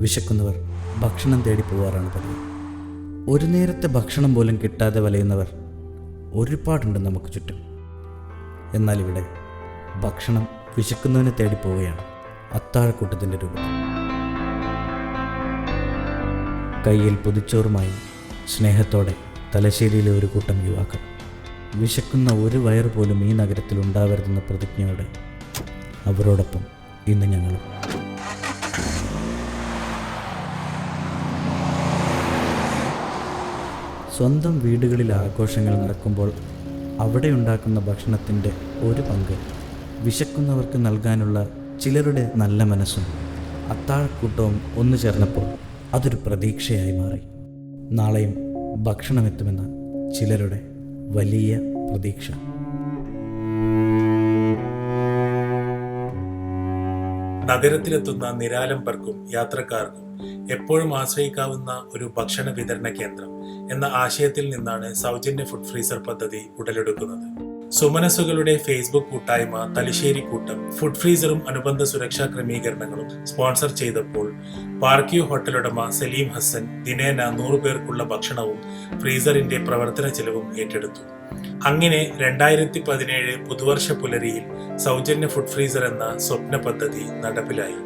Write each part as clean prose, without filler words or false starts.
വിശക്കുന്നവർ ഭക്ഷണം തേടി പോവാറാണ് പതിവ്. ഒരു നേരത്തെ ഭക്ഷണം പോലും കിട്ടാതെ വലയുന്നവർ ഒരുപാടുണ്ട് നമുക്ക് ചുറ്റും. എന്നാൽ ഇവിടെ ഭക്ഷണം വിശക്കുന്നവനെ തേടി പോവുകയാണ് അത്താഴക്കൂട്ടത്തിൻ്റെ രൂപത്തിൽ. കയ്യിൽ പൊതിച്ചോറുമായി സ്നേഹത്തോടെ തലശ്ശേരിയിലെ ഒരു കൂട്ടം യുവാക്കൾ വിശക്കുന്ന ഒരു വയറ് പോലും ഈ നഗരത്തിൽ ഉണ്ടാവരുതെന്ന പ്രതിജ്ഞയോടെ അവരോടൊപ്പം ഇന്ന് ഞങ്ങളും. സ്വന്തം വീടുകളിൽ ആഘോഷങ്ങൾ നടക്കുമ്പോൾ അവിടെ ഉണ്ടാക്കുന്ന ഭക്ഷണത്തിൻ്റെ ഒരു പങ്ക് വിശക്കുന്നവർക്ക് നൽകാനുള്ള ചിലരുടെ നല്ല മനസ്സും അത്താഴക്കൂട്ടവും ഒന്നു ചേർന്നപ്പോൾ അതൊരു പ്രതീക്ഷയായി മാറി. നാളെയും ഭക്ഷണമെത്തുമെന്ന ചിലരുടെ വലിയ പ്രതീക്ഷ. നഗരത്തിലെത്തുന്ന നിരാലംബർക്കും യാത്രക്കാർക്കും എപ്പോഴും ആശ്രയിക്കാവുന്ന ഒരു ഭക്ഷണ വിതരണ കേന്ദ്രം എന്ന ആശയത്തിൽ നിന്നാണ് സൗജന്യ ഫുഡ് ഫ്രീസർ പദ്ധതി ഉടലെടുക്കുന്നത്. സുമനസ്സുകളുടെ ഫേസ്ബുക്ക് കൂട്ടായ്മ തലശ്ശേരി കൂട്ടം ഫുഡ് ഫ്രീസറും അനുബന്ധ സുരക്ഷാ ക്രമീകരണങ്ങളും സ്പോൺസർ ചെയ്തപ്പോൾ പാർക്യൂ ഹോട്ടൽ ഉടമ സലീം ഹസൻ ദിനേന 100 പേർക്കുള്ള ഭക്ഷണവും ഫ്രീസറിന്റെ പ്രവർത്തന ചെലവും ഏറ്റെടുത്തു. അങ്ങനെ 2017 പുതുവർഷ പുലരിയിൽ സൗജന്യ ഫുഡ് ഫ്രീസർ എന്ന സ്വപ്ന പദ്ധതി നടപ്പിലായി.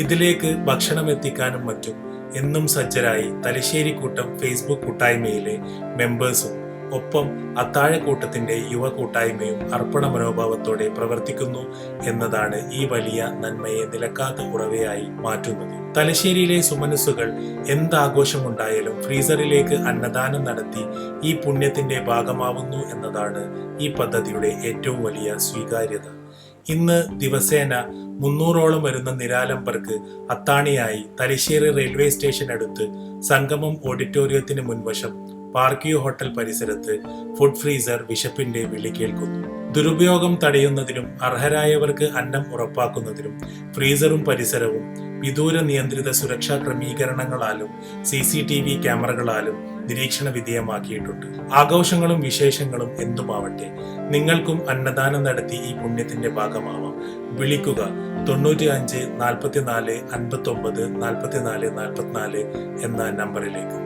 ഇതിലേക്ക് ഭക്ഷണം എത്തിക്കാനും മറ്റും എന്നും സജ്ജരായി തലശ്ശേരി കൂട്ടം ഫേസ്ബുക്ക് കൂട്ടായ്മയിലെ മെമ്പേഴ്സും ഒപ്പം അത്താഴക്കൂട്ടത്തിന്റെ യുവ കൂട്ടായ്മയും അർപ്പണ മനോഭാവത്തോടെ പ്രവർത്തിക്കുന്നു എന്നതാണ് ഈ വലിയ നന്മയെ നിലക്കാത്ത ഉറവയായി മാറ്റുന്നത്. തലശ്ശേരിയിലെ സുമനസ്സുകൾ എന്താഘോഷമുണ്ടായാലും ഫ്രീസറിലേക്ക് അന്നദാനം നടത്തി ഈ പുണ്യത്തിന്റെ ഭാഗമാവുന്നു എന്നതാണ് ഈ പദ്ധതിയുടെ ഏറ്റവും വലിയ സ്വീകാര്യത. ഇന്ന് ദിവസേന 300ഓളം വരുന്ന നിരാലംബർക്ക് അത്താണിയായി തലശ്ശേരി റെയിൽവേ സ്റ്റേഷൻ അടുത്ത് സംഗമം ഓഡിറ്റോറിയത്തിന് മുൻവശം പാർക്യൂ ഹോട്ടൽ പരിസരത്ത് ഫുഡ് ഫ്രീസർ വിശപ്പിന്റെ വിളി കേൾക്കുന്നു. ദുരുപയോഗം തടയുന്നതിനും അർഹരായവർക്ക് അന്നം ഉറപ്പാക്കുന്നതിനും ഫ്രീസറും പരിസരവും വിദൂര നിയന്ത്രിത സുരക്ഷാ ക്രമീകരണങ്ങളാലും CCTV ക്യാമറകളാലും നിരീക്ഷണ വിധേയമാക്കിയിട്ടുണ്ട്. ആഘോഷങ്ങളും വിശേഷങ്ങളും എന്തുമാവട്ടെ, നിങ്ങൾക്കും അന്നദാനം നടത്തി ഈ പുണ്യത്തിന്റെ ഭാഗമാവാം. വിളിക്കുക 95 44 59 44 44 എന്ന നമ്പറിലേക്ക്.